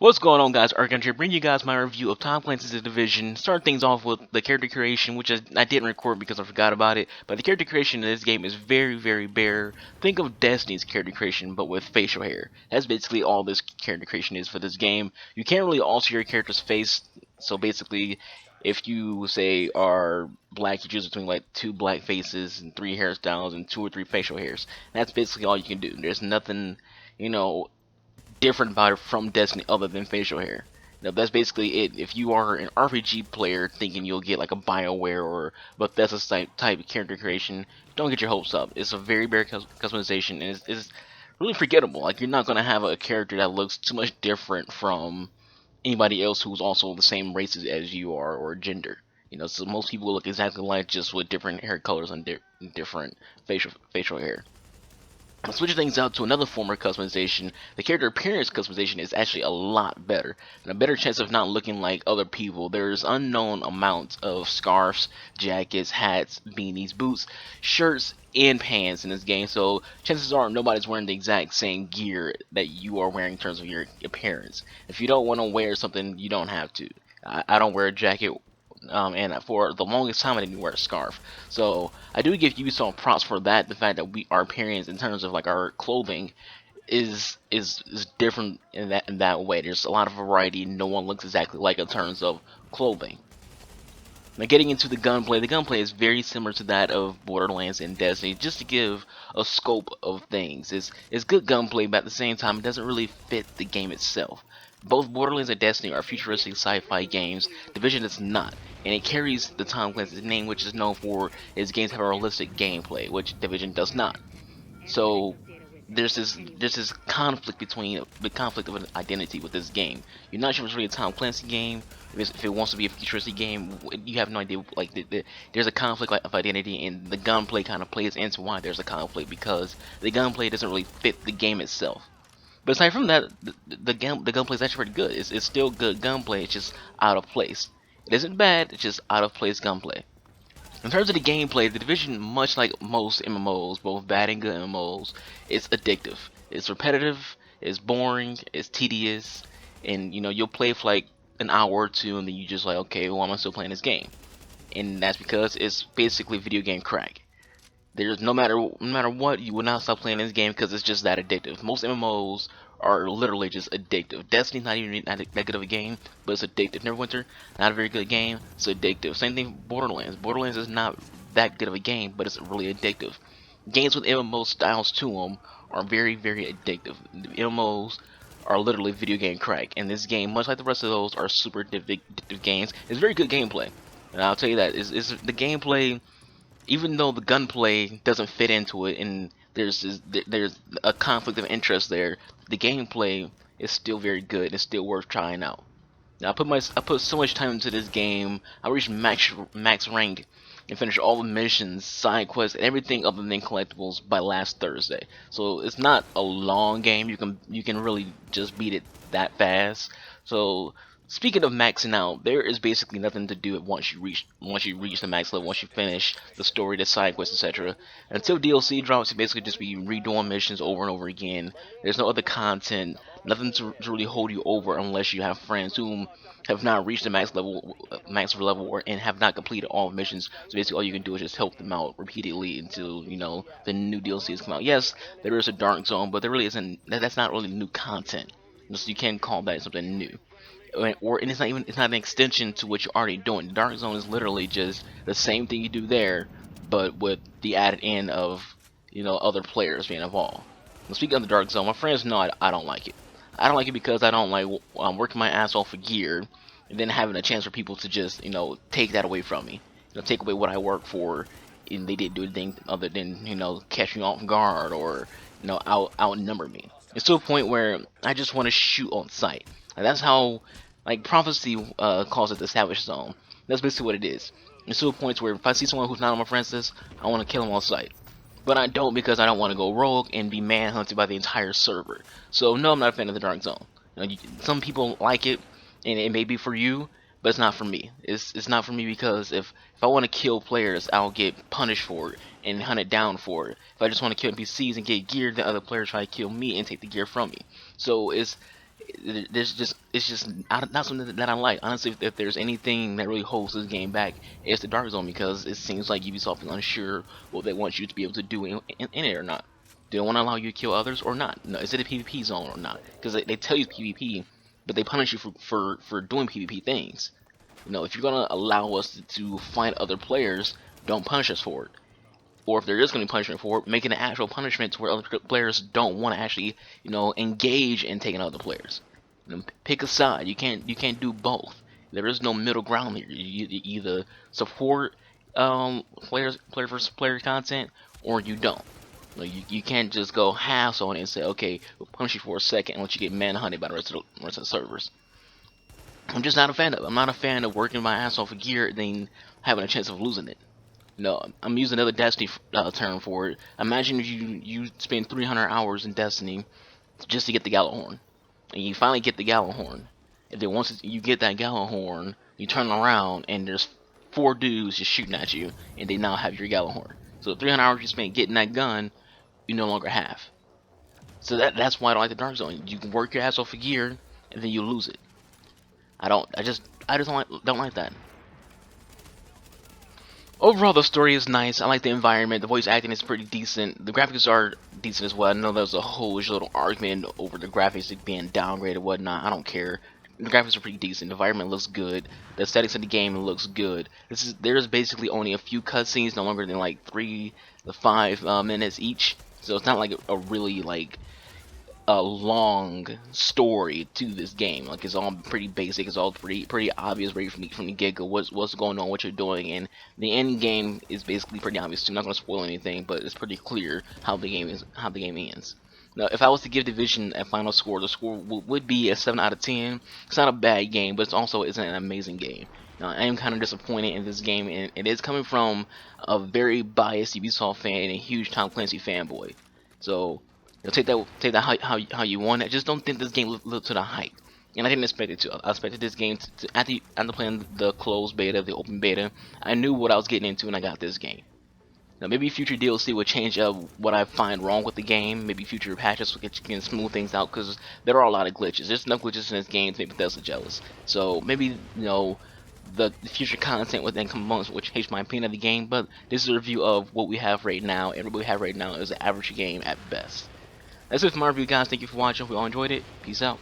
What's going on, guys? Archon here, bringing you guys my review of Tom Clancy's The Division. Start things off with the character creation, which I didn't record because I forgot about it. But the character creation in this game is very, very bare. Think of Destiny's character creation, but with facial hair. That's basically all this character creation is for this game. You can't really alter your character's face. So basically, if you say are black, you choose between like two black faces and three hairstyles and two or three facial hairs. That's basically all you can do. There's nothing, you know, different about it from Destiny other than facial hair. Now that's basically it. If you are an RPG player thinking you'll get like a BioWare or Bethesda type character creation, don't get your hopes up. It's a very bare customization, and it's really forgettable. Like, you're not gonna have a character that looks too much different from anybody else who's also the same race as you are or gender. So most people look exactly like, just with different hair colors and different facial hair. Switching things out to another form of customization, the character appearance customization is actually a lot better, and a better chance of not looking like other people. There's unknown amounts of scarves, jackets, hats, beanies, boots, shirts, and pants in this game, so chances are nobody's wearing the exact same gear that you are wearing in terms of your appearance. If you don't want to wear something, you don't have to. I don't wear a jacket, and for the longest time I didn't wear a scarf. So I do give Ubisoft props for that. The fact that our appearance in terms of like our clothing is different in that way. There's a lot of variety. No one looks exactly like in terms of clothing. Now, getting into the gunplay is very similar to that of Borderlands and Destiny, just to give a scope of things. It's good gunplay, but at the same time, it doesn't really fit the game itself. Both Borderlands and Destiny are futuristic sci-fi games. Division is not, and it carries the Tom Clancy's name, which is known for its games have a realistic gameplay, which Division does not. So there's this conflict between the conflict of an identity with this game. You're not sure if it's really a Tom Clancy game, if it wants to be a futuristic game. You have no idea. Like, there's a conflict of identity, and the gunplay kind of plays into why there's a conflict, because the gunplay doesn't really fit the game itself. But aside from that, the gunplay is actually pretty good. It's still good gunplay. It's just out of place. It isn't bad. It's just out of place gunplay. In terms of the gameplay, the Division, much like most MMOs, both bad and good MMOs, is addictive. It's repetitive, it's boring, it's tedious, and you'll play for like an hour or two, and then you just like, okay, well, I'm still playing this game, and that's because it's basically video game crack. There's no matter what, you will not stop playing this game because it's just that addictive. Most MMOs are literally just addictive. Destiny's not even that good of a game, but it's addictive. Neverwinter, not a very good game, it's addictive. Same thing with Borderlands. Borderlands is not that good of a game, but it's really addictive. Games with MMO styles to them are very, very addictive. The MMOs are literally video game crack, and this game, much like the rest of those, are super addictive games. It's very good gameplay, and I'll tell you that. Is the gameplay, even though the gunplay doesn't fit into it, and there's a conflict of interest there, the gameplay is still very good. It's still worth trying out. Now, I put so much time into this game. I reached max rank and finished all the missions, side quests, and everything other than collectibles by last Thursday. So it's not a long game. You can really just beat it that fast. So speaking of maxing out, there is basically nothing to do once you reach the max level, once you finish the story, the side quests, etc. Until DLC drops, you basically just be redoing missions over and over again. There's no other content, nothing to really hold you over unless you have friends who have not reached the max level, and have not completed all missions. So basically, all you can do is just help them out repeatedly until the new DLCs come out. Yes, there is a dark zone, but there really isn't. That's not really new content. So you can't call that something new. And it's not an extension to what you're already doing. The dark zone is literally just the same thing you do there, but with the added in of other players being involved. Now, speaking of the dark zone, my friends know I don't like it. I don't like it because I don't like working my ass off for gear, and then having a chance for people to just take that away from me. Take away what I work for, and they didn't do anything other than catch me off guard, or outnumber me. It's to a point where I just want to shoot on sight. And that's how, like, Prophecy calls it, the Savage Zone. That's basically what it is. It's to a point where if I see someone who's not on my friends list, I want to kill them on sight. But I don't, because I don't want to go rogue and be manhunted by the entire server. So no, I'm not a fan of the Dark Zone. Some people like it, and it may be for you, but it's not for me. It's not for me, because if I want to kill players, I'll get punished for it and hunted down for it. If I just want to kill NPCs and get gear, then other players try to kill me and take the gear from me. So It's just not something that I like. Honestly, if there's anything that really holds this game back, it's the Dark Zone, because it seems like Ubisoft is unsure what they want you to be able to do in it or not. Do they want to allow you to kill others or not? No, is it a PvP zone or not? Because they tell you PvP, but they punish you for doing PvP things. You know, if you're gonna allow us to find other players, don't punish us for it. Or if there is going to be punishment for it, make it an actual punishment to where other players don't want to actually, engage in taking other players. Pick a side. You can't do both. There is no middle ground here. You either support player versus player content, or you don't. You can't just go halves on it and say, okay, we'll punish you for a second and let you get manhunted by the rest of the servers. I'm just not a fan of it. I'm not a fan of working my ass off a gear and then having a chance of losing it. No, I'm using another Destiny term for it. Imagine if you spend 300 hours in Destiny just to get the Gallahorn, and you finally get the Gallahorn. And then once you get that Gallahorn, you turn around and there's 4 dudes just shooting at you, and they now have your Gallahorn. So the 300 hours you spent getting that gun, you no longer have. So that's why I don't like the Dark Zone. You can work your ass off a gear, and then you lose it. I just don't like that. Overall, the story is nice. I like the environment. The voice acting is pretty decent. The graphics are decent as well. I know there's a whole little argument over the graphics being downgraded and whatnot. I don't care. The graphics are pretty decent. The environment looks good. The aesthetics of the game looks good. There's basically only a few cutscenes, no longer than like 3 to 5 minutes each. So it's not like a really like a long story to this game. Like, it's all pretty basic. It's all pretty obvious right from the get go what's going on, what you're doing, and the end game is basically pretty obvious. I'm not gonna spoil anything, but it's pretty clear how the game ends. Now, if I was to give Division a final score, the score would be a 7 out of 10. It's not a bad game, but it's also isn't an amazing game. Now, I am kind of disappointed in this game, and it is coming from a very biased Ubisoft fan and a huge Tom Clancy fanboy. So, take that how you want it. I just don't think this game lived up to the hype, and I didn't expect it to. I expected this game to after playing the closed beta, the open beta, I knew what I was getting into, and I got this game. Now, maybe future DLC will change up what I find wrong with the game. Maybe future patches can smooth things out, because there are a lot of glitches. There's enough glitches in this game to make Bethesda jealous. So maybe the future content would then come along, which change my opinion of the game. But this is a review of what we have right now, and what we have right now is an average game at best. That's it for my review, guys. Thank you for watching. If you all enjoyed it, peace out.